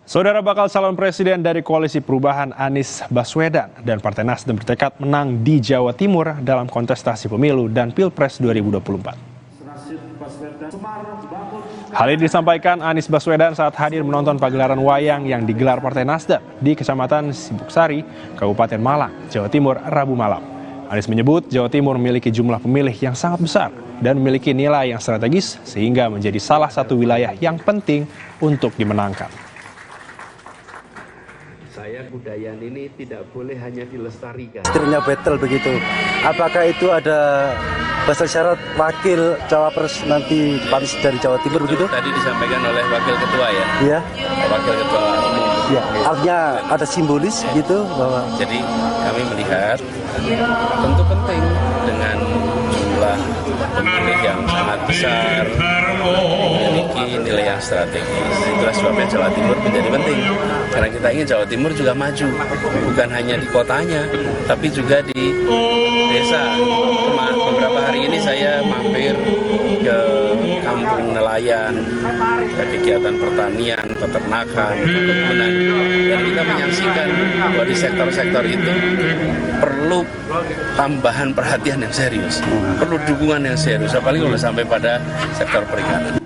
Saudara bakal calon presiden dari Koalisi Perubahan Anies Baswedan dan Partai Nasdem bertekad menang di Jawa Timur dalam kontestasi pemilu dan Pilpres 2024. Hal ini disampaikan Anies Baswedan saat hadir menonton pagelaran wayang yang digelar Partai Nasdem di Kecamatan Sibuksari, Kabupaten Malang, Jawa Timur, Rabu malam. Anies menyebut Jawa Timur memiliki jumlah pemilih yang sangat besar dan memiliki nilai yang strategis sehingga menjadi salah satu wilayah yang penting untuk dimenangkan. Saya kebudayaan ini tidak boleh hanya dilestarikan. Istilahnya battle begitu. Apakah itu ada bahasa syarat wakil cawapres nanti Panis dari Jawa Timur begitu? Tadi disampaikan oleh wakil ketua ya. Iya. Wakil ketua umum. Ya, artinya ada simbolis gitu bahwa. Jadi kami melihat tentu penting dengan jumlah pemilih yang sangat besar, memiliki nilai yang strategis. Itulah sebabnya Jawa Timur menjadi penting. Karena kita ingin Jawa Timur juga maju, bukan hanya di kotanya, tapi juga di desa. Beberapa hari ini saya mampir ke kampung nelayan, ke kegiatan pertanian, peternakan, perkebunan, dan kita menyaksikan bahwa di sektor-sektor itu perlu tambahan perhatian yang serius, perlu dukungan yang serius, apalagi kalau sampai pada sektor perikanan.